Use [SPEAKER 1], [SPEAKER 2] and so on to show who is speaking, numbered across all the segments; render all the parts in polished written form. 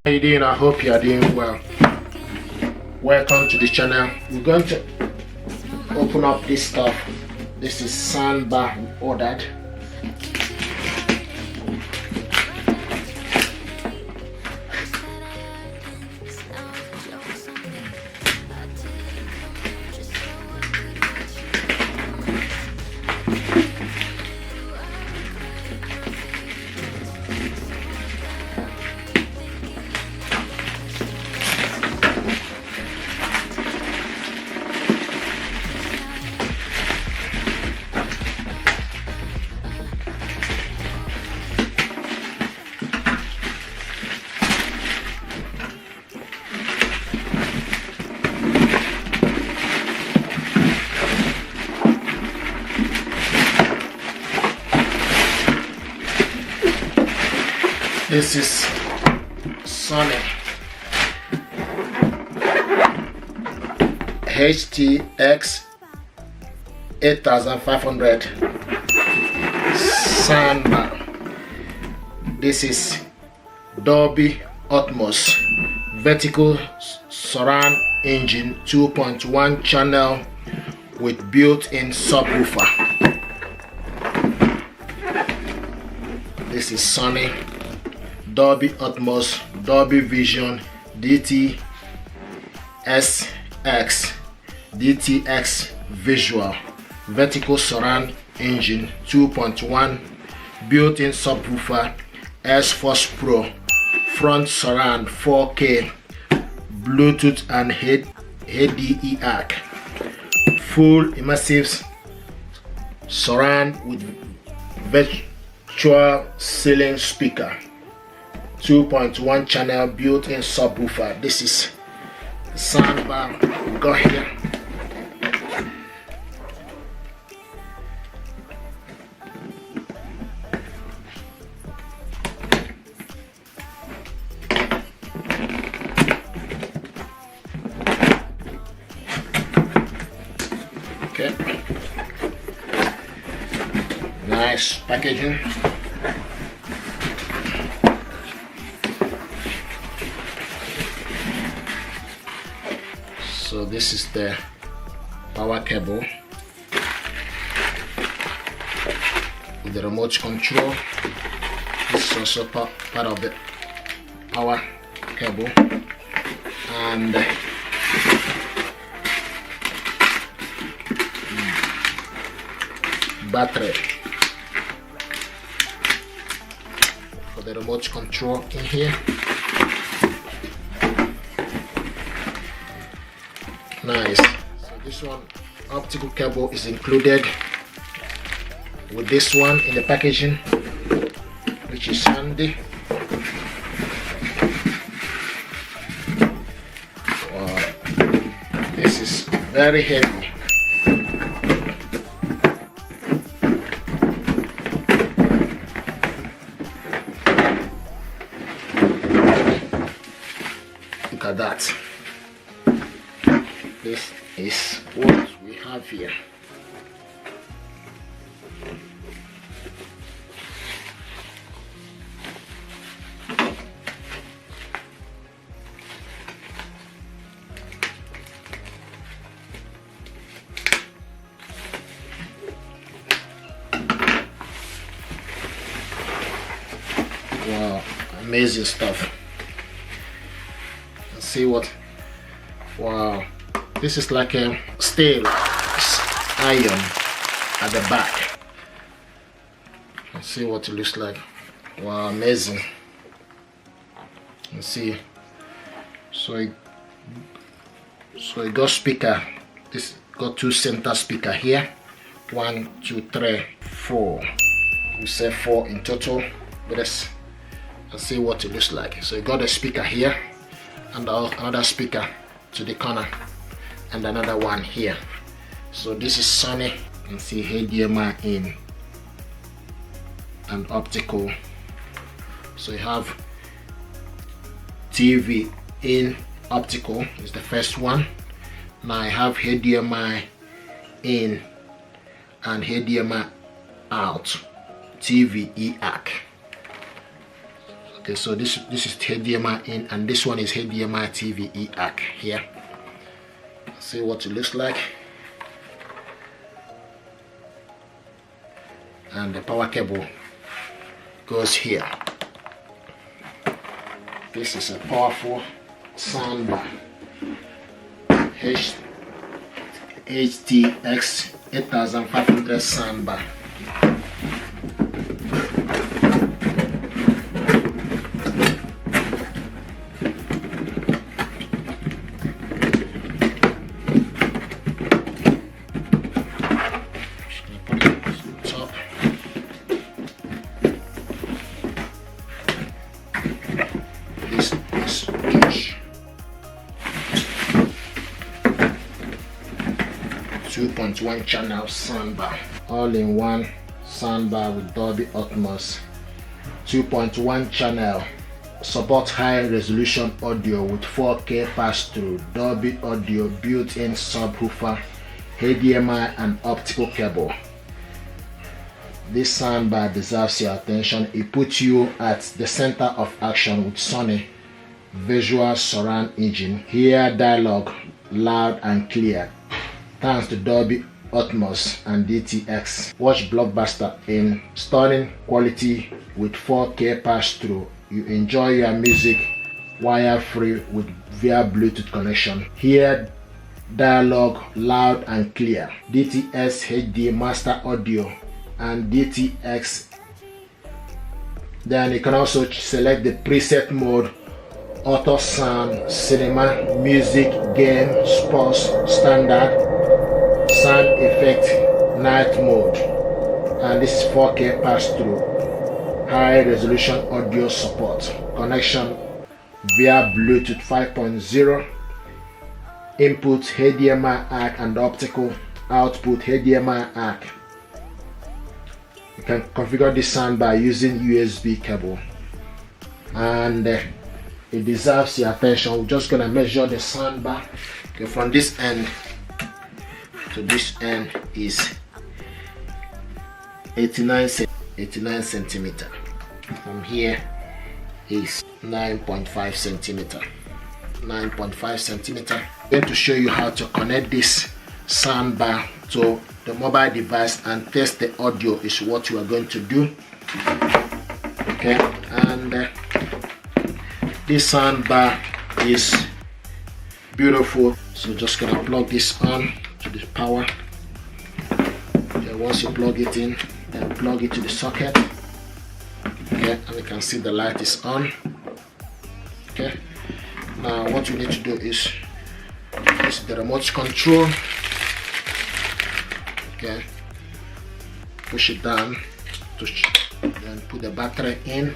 [SPEAKER 1] How you doing? I hope you are doing well. Welcome to the channel. We're going to open up this stuff. This is Soundbar we ordered. This is SONY HT-X8500 Soundbar. This is Dolby Atmos vertical surround engine 2.1 channel with built-in subwoofer. This is SONY Dolby Atmos, Dolby Vision, DTX Visual, vertical surround engine 2.1, built-in subwoofer, S-Force Pro, front surround 4K, Bluetooth and HDMI, full immersive surround with virtual ceiling speaker, 2.1 channel built-in subwoofer. This is the soundbar we got here. Okay, nice packaging. So this is the power cable with the remote control. This is also part of the power cable, and battery for the remote control in here. Nice. So this one, optical cable, is included with this one in the packaging, which is handy. Wow, this is very heavy. Look at that. This is what we have here. Wow, amazing stuff. Let's see what. Wow. This is like a steel iron at the back. Let's see what it looks like. Wow, amazing. Let's see. So it got speaker. This got two center speaker here. 1, 2, 3, 4. We say 4 in total. But let's see what it looks like. So you got a speaker here, and another speaker to the corner, and another one here. So this is SONY. You can see HDMI in and optical. So you have TV in, optical is the first one. Now I have HDMI in and HDMI out, TV EAC. Okay, so this is HDMI in, and this one is HDMI TV EAC here. See what it looks like. And the power cable goes here. This is a powerful soundbar, HT-X8500 soundbar. This is huge. 2.1 channel soundbar, all-in-one soundbar with Dolby Atmos. 2.1 channel, support high resolution audio with 4K pass-through, Dolby audio, built-in subwoofer, HDMI and optical cable. This soundbar deserves your attention. It puts you at the center of action with SONY visual surround engine. Hear dialogue loud and clear thanks to Dolby Atmos and DTX. Watch blockbuster in stunning quality with 4K pass-through. You enjoy your music wire-free with via Bluetooth connection. Hear dialogue loud and clear. DTS HD master audio and DTX. Then you can also select the preset mode: auto sound, cinema, music, game, sports, standard, sound effect, night mode. And this is 4K pass-through, high resolution audio support, connection via Bluetooth 5.0, input HDMI ARC and optical output HDMI ARC. You can configure this sound by using USB cable, and it deserves your attention. We're just gonna measure the soundbar. Okay, from this end to this end is 89 centimeter. From here is 9.5 centimeter. 9.5 centimeter. I'm going to show you how to connect this soundbar to the mobile device and test the audio is what you are going to do. Okay, and this soundbar is beautiful. So just gonna plug this on to the power. Okay, once you plug it in, then plug it to the socket. Okay, and you can see the light is on. Okay, now what you need to do is the remote control. Okay, push it down, then put the battery in.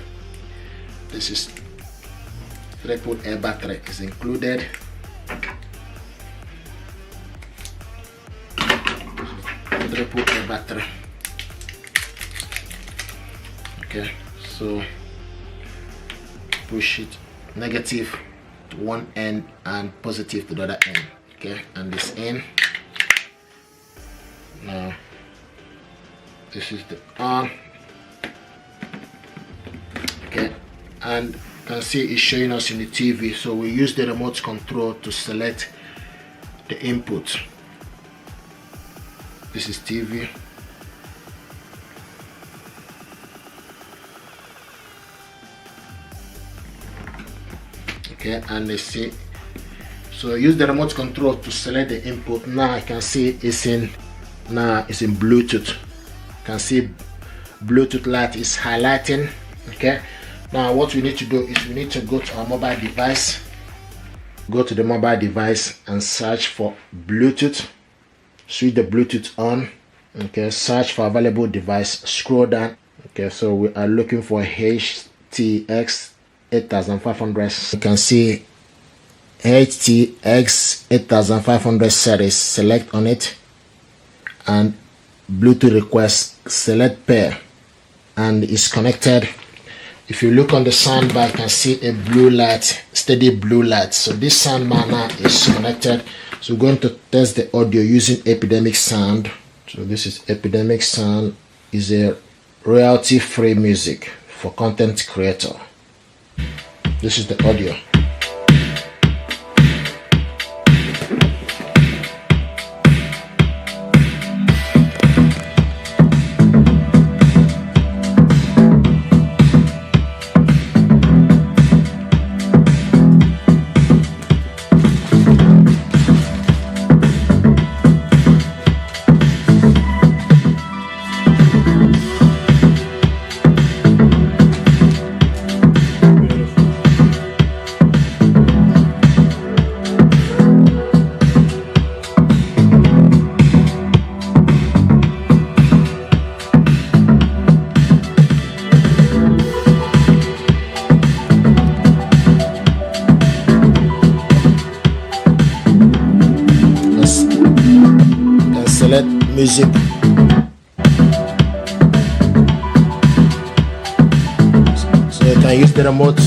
[SPEAKER 1] This is triple A battery is included. Triple A battery. Okay, so push it negative to one end and positive to the other end. Okay, and this in. Now this is the on. Okay, and you can see it's showing us in the TV, so we use the remote control to select the input. This is TV. Okay, and let's see. So use the remote control to select the input. Now I can see it's in Bluetooth. You can see Bluetooth light is highlighting. Okay, now what we need to do is we need to go to our mobile device. Go to the mobile device and search for Bluetooth. Switch the Bluetooth on. Okay, search for available device. Scroll down. Okay, so we are looking for HT-X8500. You can see HT-X8500 series. Select on it, and Bluetooth request, select pair, and it's connected. If you look on the soundbar, you can see a blue light, steady blue light. So this soundbar now is connected. So we're going to test the audio using Epidemic Sound. So this is Epidemic Sound, is a royalty-free music for content creator. This is the audio. Select music. So you can use the remote.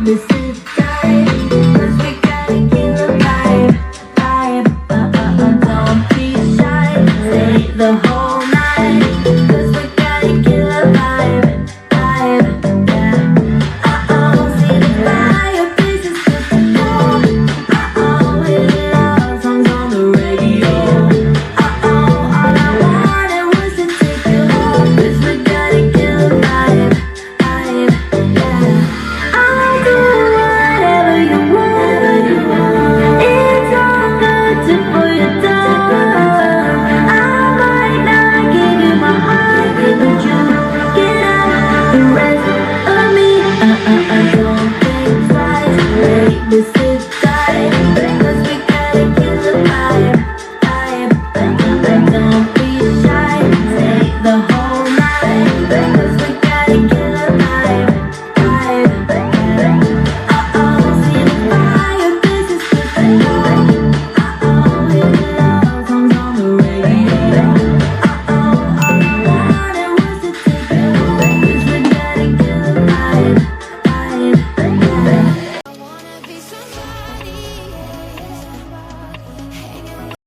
[SPEAKER 2] This